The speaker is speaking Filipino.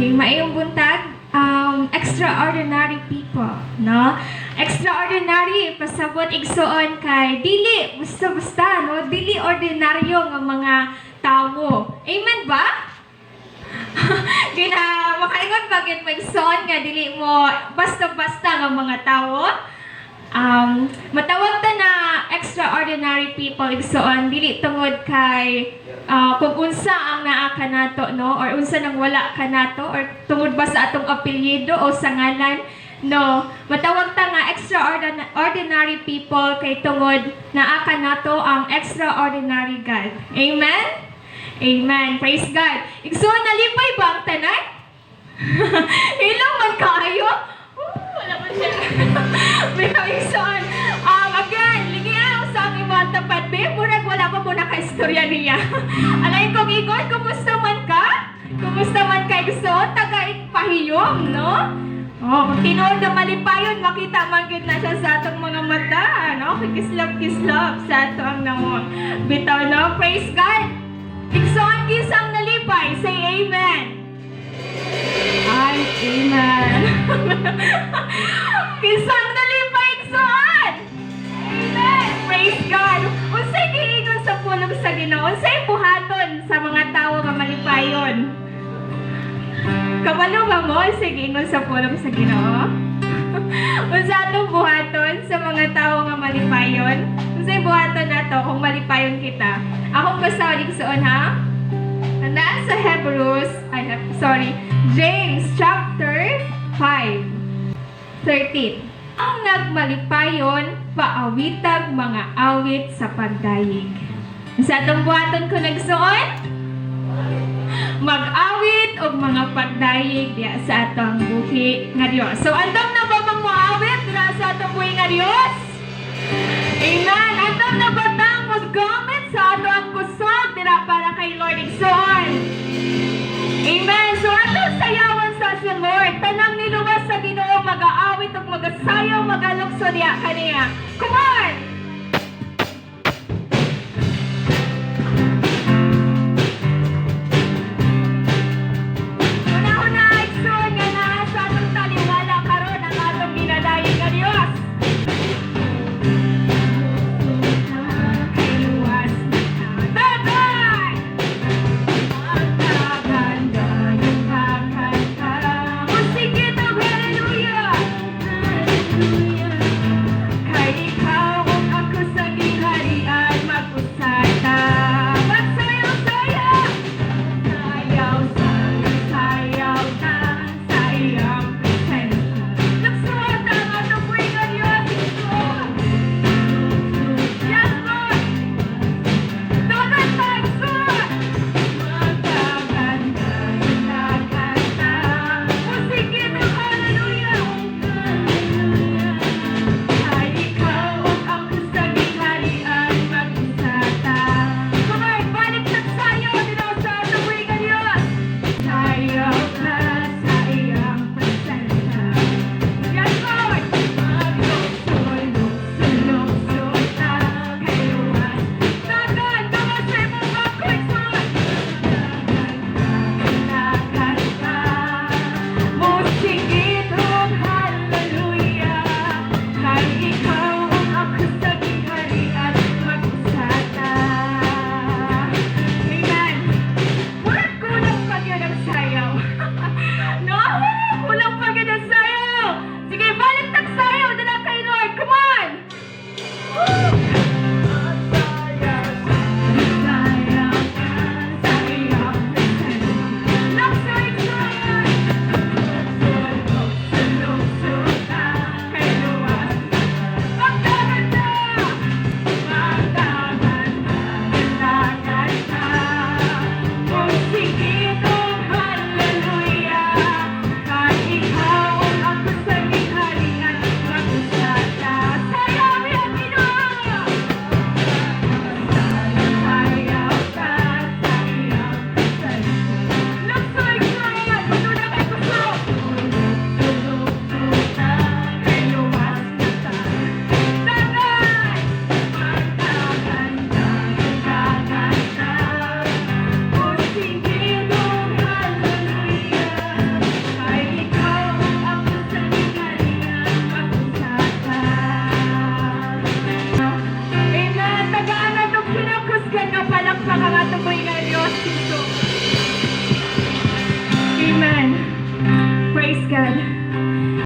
Okay, maayong buntag, extraordinary people, no? Extraordinary, pasabot igsuon kay dili basta-basta, no? Dili ordinaryo nga mga tawo. Amen ba? Di na makaingon bagit maigsuon nga dili mo basta-basta nga mga tawo. Matawag ta na extraordinary people igsuon dili tungod kay kung unsa ang naa kanato, no, or unsa nang wala kanato, or tungod ba sa atong apelyido o sa ngalan, no. Matawag ta nga extraordinary people kay tungod naa kanato ang extraordinary God. Amen. Amen. Praise God. Igsuon nalipay ba ang tanan? Ilang man kaayo? Wala man siya. Pero igsuon. Again, ligiaw sa aming mga tapat. Murag wala pa muna ka-istorya niya. Alay kong ikon, kumusta man ka? Kumusta man ka igsuon? Taga-ipahiyom, no? Kung tinuod na malipayon, makita man gid na siya sa atong mga mata, no? Kikislap-kislap sa ato ang namon. Bitaw, no? Praise God. Igsuon gisang nalipay. Say amen. Ay, amen. Gisang nalipay, igsuon. Amen. Praise God. Unsay giingon sa pulong sa Ginoo? Unsay buhaton sa mga tawo nga malipayon? Kabalo ba mo? Unsay giingon sa pulong sa Ginoo? Unsa atong buhaton sa mga tawo nga malipayon? Unsay buhaton nato kung malipayon kita? Akong basahon igsuon ha. Nandaan sa James chapter 5:13. Ang nagmalipayon, paawitag mga awit sa pagdayig. Sa atong buhaton ko nagsuon, mag-awit og mga pagdayig diya sa atong buhi nga Dios. So andam na ba mang moawit diya sa atong buhi nga Dios? Amen. Andam na ba tang maggamit sa atong kusog diya para kay Lord igsuon? Amen. So atong sayawan sa Lord, tanang niluwas sa Ginoo, mag-aawit ug magasayaw, magalukso diya kaniya. Come on! Una-una, igsoon nga na sa atong taliwala karon ang atong ginadayon nga Dios. Kailuwas na tatay! Magkaganda yung kakanta. Sige daw, hallelujah! Hallelujah! Kay ikaw ang Praise God.